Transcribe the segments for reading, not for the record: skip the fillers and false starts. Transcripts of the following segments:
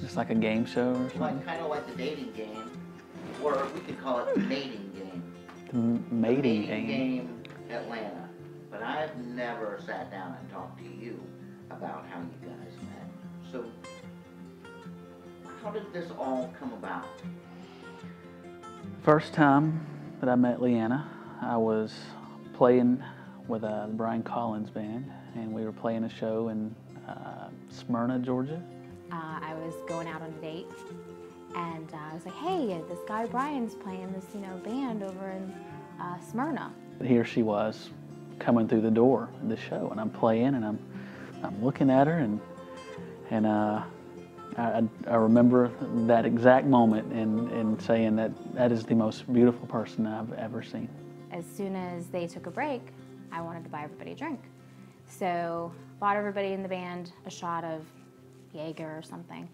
Just like a game show or something? Like, kind of like the dating game, or we could call it the mating game. The mating game? Game Atlanta. But I've never sat down and talked to you about how you guys met. So, how did this all come about? First time that I met LeAnna, I was playing with the Brian Collins band, and we were playing a show in Smyrna, Georgia. I was going out on a date, and I was like, hey, this guy Brian's playing this, band over in Smyrna. Here she was coming through the door of the show, and I'm playing, and I'm looking at her, and I remember that exact moment and saying that is the most beautiful person I've ever seen. As soon as they took a break, I wanted to buy everybody a drink. So bought everybody in the band a shot of Jaeger or something.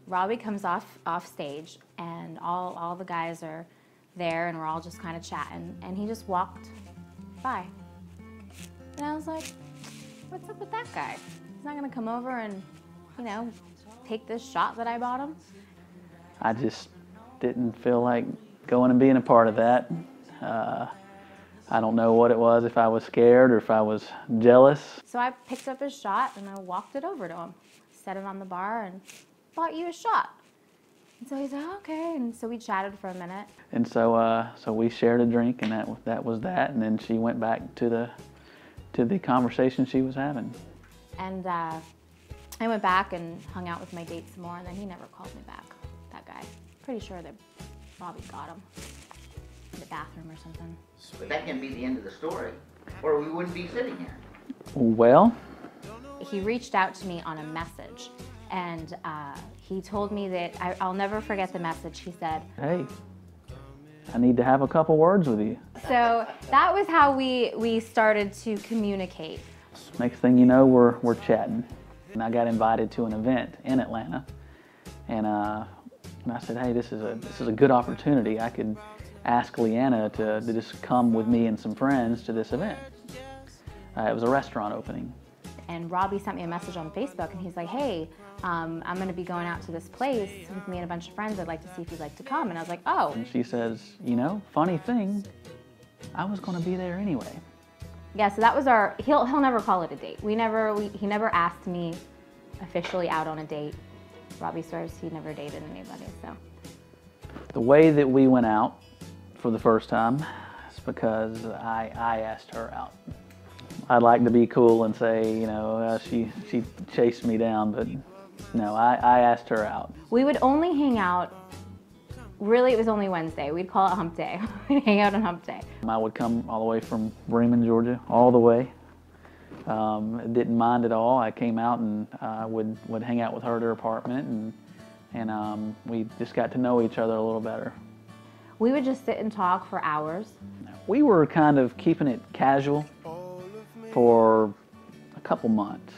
Robby comes off stage, and all the guys are there, and we're all just kind of chatting, and he just walked by. And I was like, what's up with that guy? He's not gonna come over and, take this shot that I bought him? I just didn't feel like going and being a part of that. I don't know what it was, if I was scared or if I was jealous. So I picked up his shot and I walked it over to him, set it on the bar, and bought you a shot. And so he's like, okay, and so we chatted for a minute. And so we shared a drink, and that was that. And then she went back to the conversation she was having. And I went back and hung out with my date some more, and then he never called me back, that guy. Pretty sure that Robby got him in the bathroom or something. But that can be the end of the story, or we wouldn't be sitting here. Well, he reached out to me on a message, and he told me that, I'll never forget the message. He said, hey, I need to have a couple words with you. So that was how we started to communicate. Next thing you know, we're chatting. And I got invited to an event in Atlanta, and I said, hey, this is a good opportunity. I could ask LeAnna to just come with me and some friends to this event. It was a restaurant opening. And Robby sent me a message on Facebook, and he's like, hey, I'm going to be going out to this place with me and a bunch of friends. I'd like to see if you'd like to come. And I was like, oh. And she says, funny thing, I was going to be there anyway. Yeah, so that was he'll never call it a date. He never asked me officially out on a date. Robby swears he never dated anybody, so. The way that we went out for the first time is because I asked her out. I'd like to be cool and say, she chased me down, but no, I asked her out. We would only hang out, really it was only Wednesday. We'd call it hump day. We'd hang out on hump day. I would come all the way from Bremen, Georgia, all the way. Didn't mind at all. I came out and would hang out with her at her apartment, and we just got to know each other a little better. We would just sit and talk for hours. We were kind of keeping it casual for a couple months.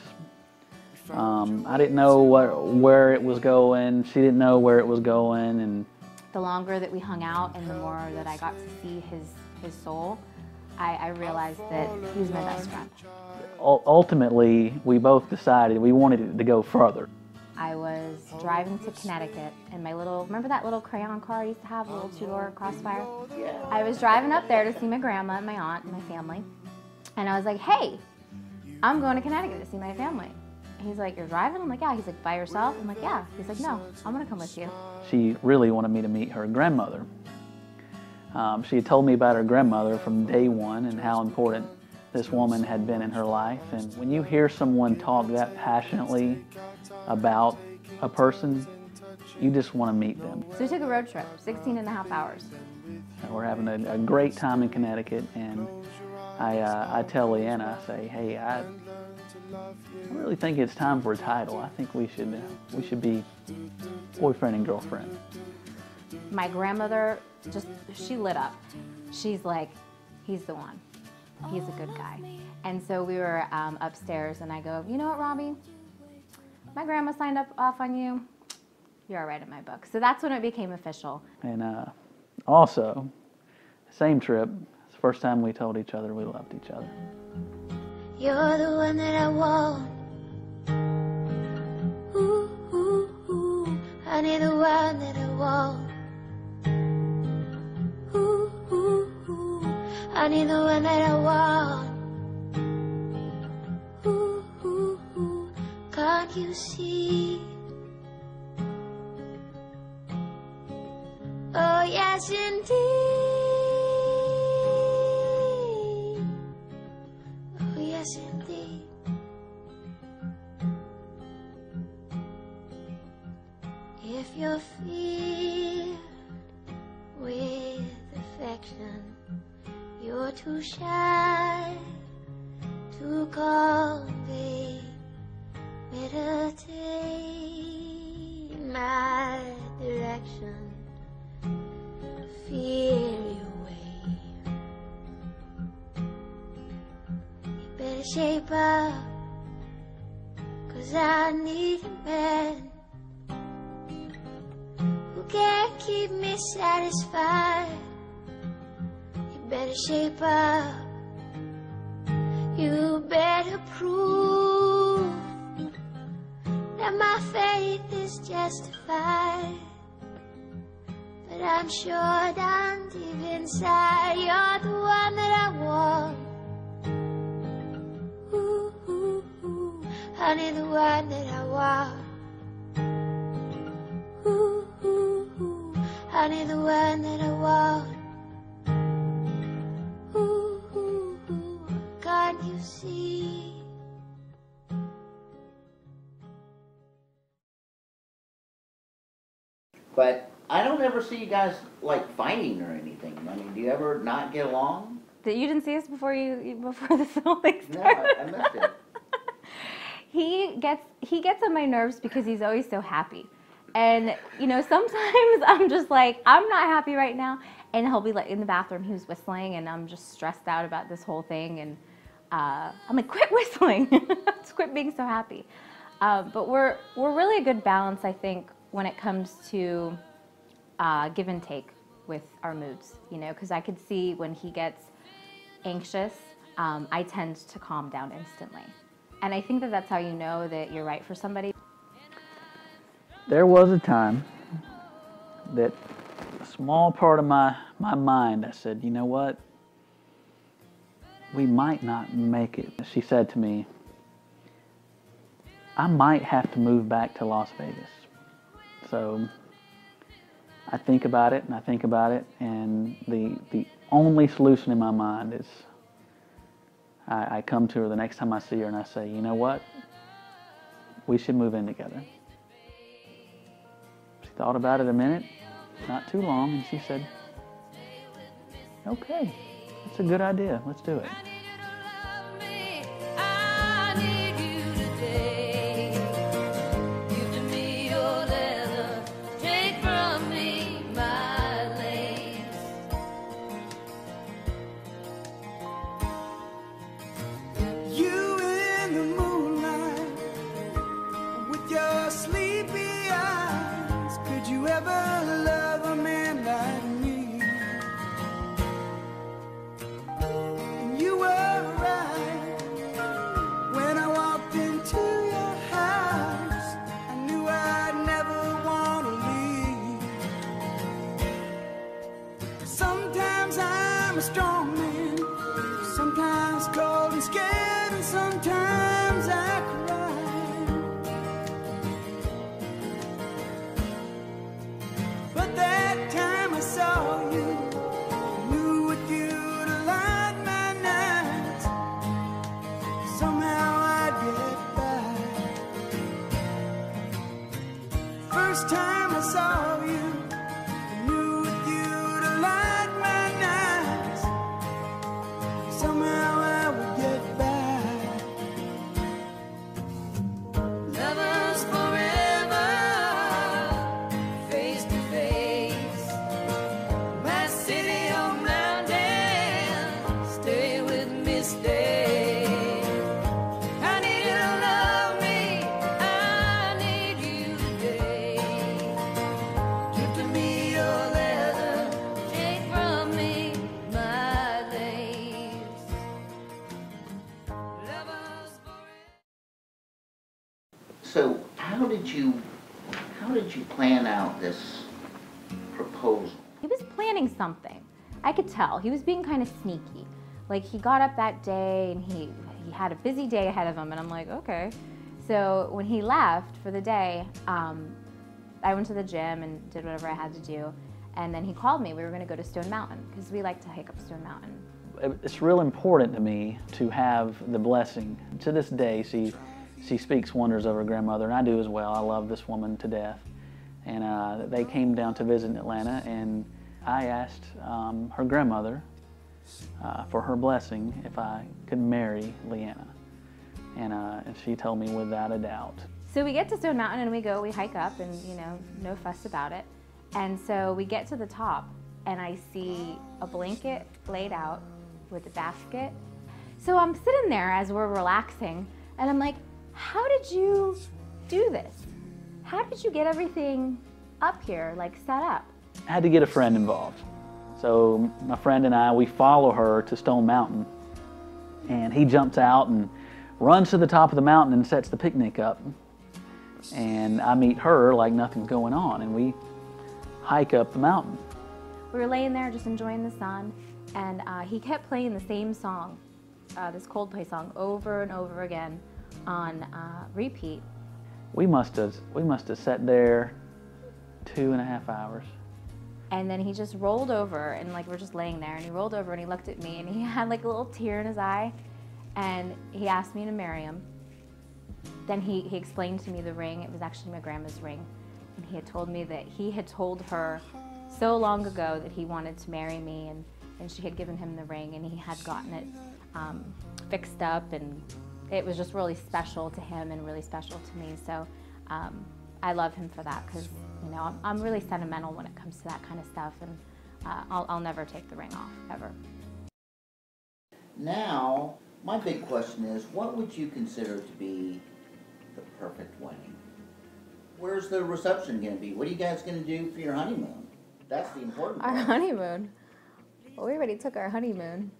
I didn't know where it was going. She didn't know where it was going, and the longer that we hung out and the more that I got to see his soul, I realized that he was my best friend. Ultimately, we both decided we wanted to go further. I was driving to Connecticut in my remember that little crayon car I used to have, a little two-door Crossfire? Yeah. I was driving up there to see my grandma and my aunt and my family. And I was like, hey, I'm going to Connecticut to see my family. He's like, you're driving? I'm like, yeah. He's like, by yourself? I'm like, yeah. He's like, no, I'm going to come with you. She really wanted me to meet her grandmother. She had told me about her grandmother from day one and how important this woman had been in her life. And when you hear someone talk that passionately about a person, you just want to meet them. So we took a road trip, 16 and a half hours. And we're having a great time in Connecticut, and I tell LeAnna, I say, hey, I really think it's time for a title. I think we should be boyfriend and girlfriend. My grandmother, she lit up. She's like, he's the one. He's a good guy. And so we were upstairs, and I go, you know what, Robby? My grandma signed off on you. You're all right in my book. So that's when it became official. And also, same trip, it's the first time we told each other we loved each other. You're the one that I want. Ooh, ooh, ooh. one that I want. Ooh, ooh, ooh. I need the one that I want. Ooh, ooh, ooh. Can't you see? Oh, yes, indeed. Oh, yes, indeed. If you're filled with affection, you're too shy to convey. Meditate my direction. Feel your way. You better shape up, 'cause I need a man who can't keep me satisfied. You better shape up. You better prove that my faith is justified. But I'm sure down deep inside, you're the one that I want. Ooh, ooh, ooh. Honey, the one that I want. Ooh, ooh, ooh. Honey, the one that I want. Ooh, ooh, ooh. Can't you see? But I don't ever see you guys like fighting or anything. I mean, do you ever not get along? You didn't see us before the filming No, started? I missed it. He gets on my nerves because he's always so happy. And, you know, sometimes I'm just like, I'm not happy right now. And he'll be like in the bathroom, he was whistling, and I'm just stressed out about this whole thing. And I'm like, quit whistling. Just quit being so happy. But we're really a good balance, I think, when it comes to give and take with our moods, you know, because I could see when he gets anxious, I tend to calm down instantly. And I think that that's how you know that you're right for somebody. There was a time that a small part of my mind, I said, you know what? We might not make it. She said to me, I might have to move back to Las Vegas. So I think about it, and I think about it, and the only solution in my mind is I come to her the next time I see her and I say, you know what? We should move in together. She thought about it a minute, not too long, and she said, okay, that's a good idea. Let's do it. So how did you plan out this proposal? He was planning something. I could tell. He was being kind of sneaky. Like, he got up that day and he had a busy day ahead of him, and I'm like, okay. So when he left for the day, I went to the gym and did whatever I had to do, and then he called me. We were gonna go to Stone Mountain because we like to hike up Stone Mountain. It's real important to me to have the blessing. To this day, she speaks wonders of her grandmother, and I do as well. I love this woman to death. And they came down to visit in Atlanta, and I asked her grandmother for her blessing if I could marry LeAnna. And she told me without a doubt. So we get to Stone Mountain and we hike up, and no fuss about it. And so we get to the top, and I see a blanket laid out with a basket. So I'm sitting there as we're relaxing, and I'm like, how did you do this? How did you get everything up here, like set up? I had to get a friend involved. So my friend and I, we follow her to Stone Mountain, and he jumps out and runs to the top of the mountain and sets the picnic up. And I meet her like nothing's going on, and we hike up the mountain. We were laying there just enjoying the sun, and he kept playing the same song, this Coldplay song, over and over again on repeat. We must have sat there 2.5 hours. And then he just rolled over, and like we're just laying there, and he rolled over and he looked at me, and he had like a little tear in his eye, and he asked me to marry him. Then he explained to me the ring. It was actually my grandma's ring, and he had told me that he had told her so long ago that he wanted to marry me, and she had given him the ring, and he had gotten it fixed up, and it was just really special to him and really special to me. So I love him for that, because I'm really sentimental when it comes to that kind of stuff, and I'll never take the ring off, ever. Now, my big question is, what would you consider to be the perfect wedding? Where's the reception going to be? What are you guys going to do for your honeymoon? That's the important part. Our honeymoon? Well, we already took our honeymoon.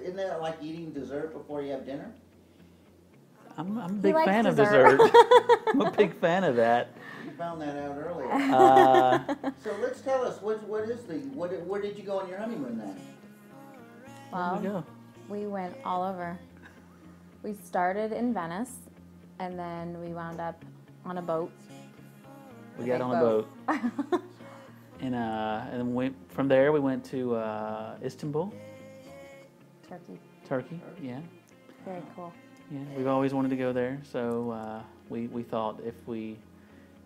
Isn't that like eating dessert before you have dinner? I'm a big fan of dessert. I'm a big fan of that. You found that out earlier. So let's tell us, where did you go on your honeymoon then? Well, we went all over. We started in Venice, and then we wound up on a boat. We got on a boat. And from there we went to Istanbul. Turkey, yeah. Very cool. Yeah, we've always wanted to go there, so we thought if we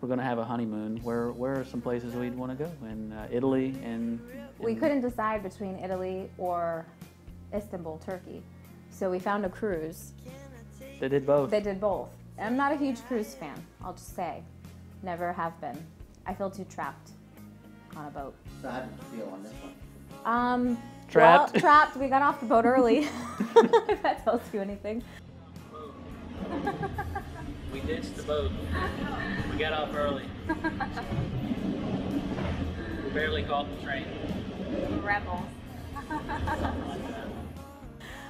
were going to have a honeymoon, where are some places we'd want to go? In Italy and... We couldn't decide between Italy or Istanbul, Turkey. So we found a cruise. They did both. They did both. I'm not a huge cruise fan, I'll just say. Never have been. I feel too trapped on a boat. So how did you feel on this one? Trapped? Well, trapped. We got off the boat early, if that tells you anything. We ditched the boat. We got off early. We barely caught the train. Rebels.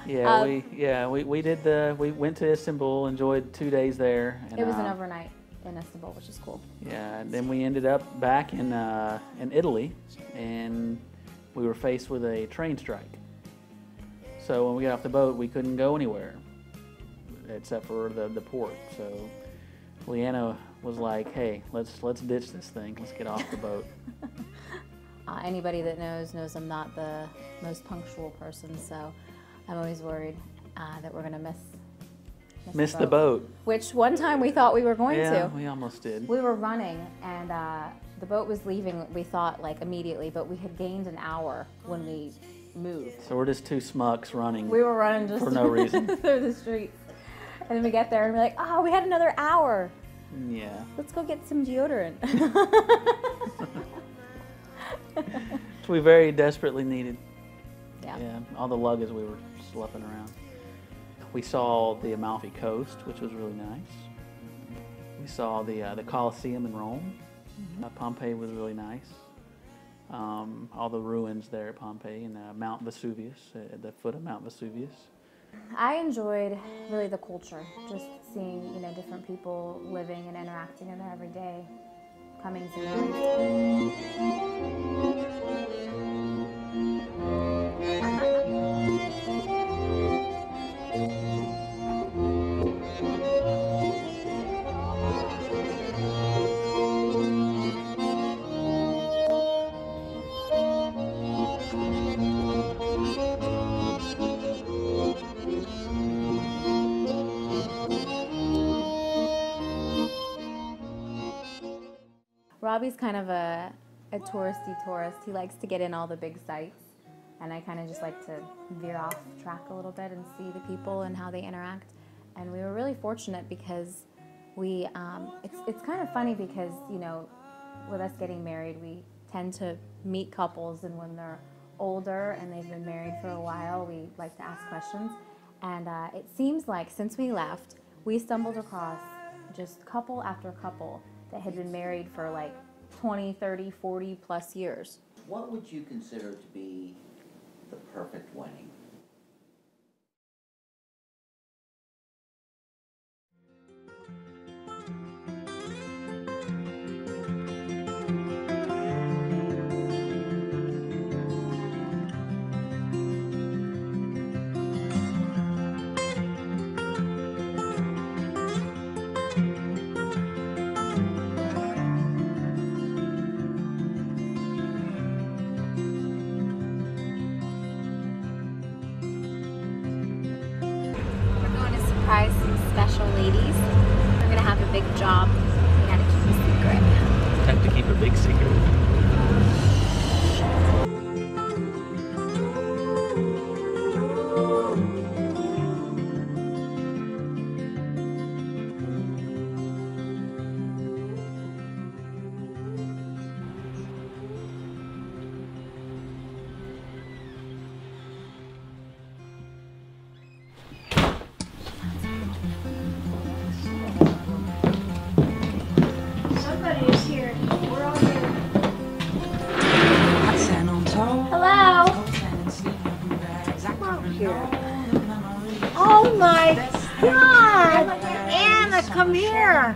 Yeah, we went to Istanbul, enjoyed 2 days there. And, it was an overnight in Istanbul, which is cool. Yeah, and then we ended up back in Italy, and we were faced with a train strike. So when we got off the boat, we couldn't go anywhere except for the port. So LeAnna was like, "Hey, let's ditch this thing. Let's get off the boat." Anybody that knows I'm not the most punctual person, so I'm always worried that we're gonna miss the boat. Which one time we thought we were going to. Yeah, we almost did. We were running, and the boat was leaving, we thought, like, immediately, but we had gained an hour when we moved. So we're just two smucks running. We were running just for no reason through the streets. And then we get there and we're like, oh, we had another hour. Yeah. Let's go get some deodorant. Which we very desperately needed. Yeah. Yeah. All the luggage we were schlepping around. We saw the Amalfi Coast, which was really nice. We saw the Colosseum in Rome. Mm-hmm. Pompeii was really nice. All the ruins there at Pompeii and Mount Vesuvius, at the foot of Mount Vesuvius. I enjoyed really the culture, just seeing different people living and interacting in there every day. coming soon. Robby's kind of a touristy tourist. He likes to get in all the big sites, and I kind of just like to veer off track a little bit and see the people and how they interact. And we were really fortunate because we, it's kind of funny because, you know, with us getting married, we tend to meet couples, and when they're older and they've been married for a while, we like to ask questions. And it seems like since we left, we stumbled across just couple after couple that had been married for like 20, 30, 40 plus years. What would you consider to be the perfect wedding? Surprise some special ladies. We're gonna have a big job. We gotta keep a secret. Have to keep a big secret. Oh my God! Anna, come here!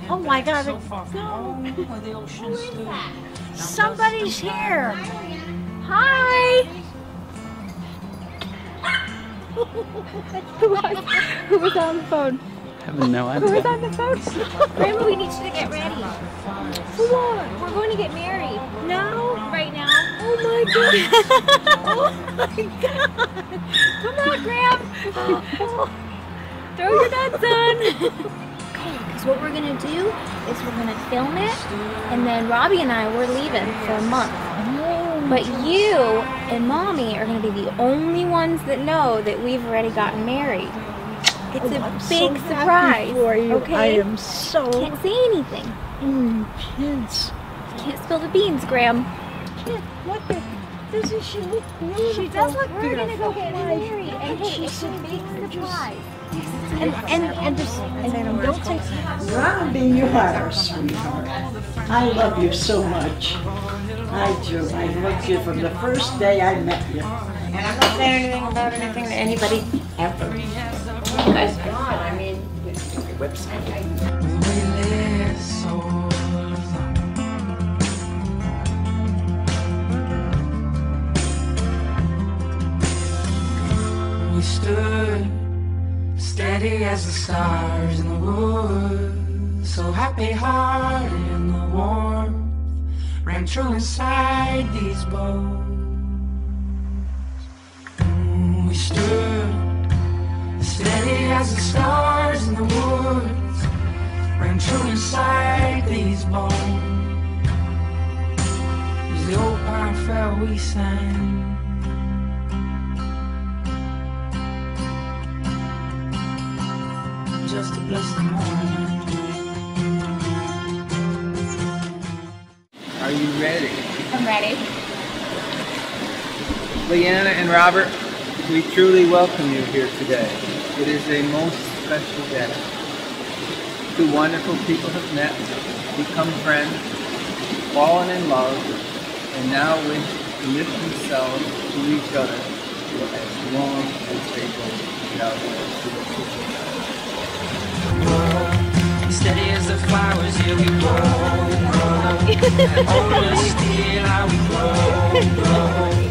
Oh my God! Who is that? Somebody's here! Hi! Who was on the phone? I have no idea. Who was on the phone? Grandma, we need you to get ready. For what? We're going to get married. No? Right now. Oh my God! Oh my God! Come on, Graham. Throw your nuts on. Because what we're going to do is we're going to film it, and then Robby and I, we're leaving for a month. But you and Mommy are going to be the only ones that know that we've already gotten married. It's a big surprise. For you. Okay? I am so... Can't say anything. Kids. Can't spill the beans, Graham. What the... Doesn't she look beautiful? She does look beautiful. We're going to go get My married. And hey, she's it's a big surprise. And don't take... Robby, you are a sweetheart. I love you so much. I do. I loved you from the first day I met you. And I'm not saying anything about anything to anybody ever. You guys are gone. I mean, your website. We stood steady as the stars in the woods, so happy-hearted in the warmth ran true inside these bones. We stood steady as the stars in the woods ran true inside these bones. As the old pine fell, we sang. Just to bless the morning. Are you ready? I'm ready. LeAnna and Robert, we truly welcome you here today. It is a most special day. Two wonderful people have met, become friends, fallen in love, and now wish to commit themselves to each other for as long as they both without Steady as the flowers till we grow, grow. Hold us still, how we grow, grow.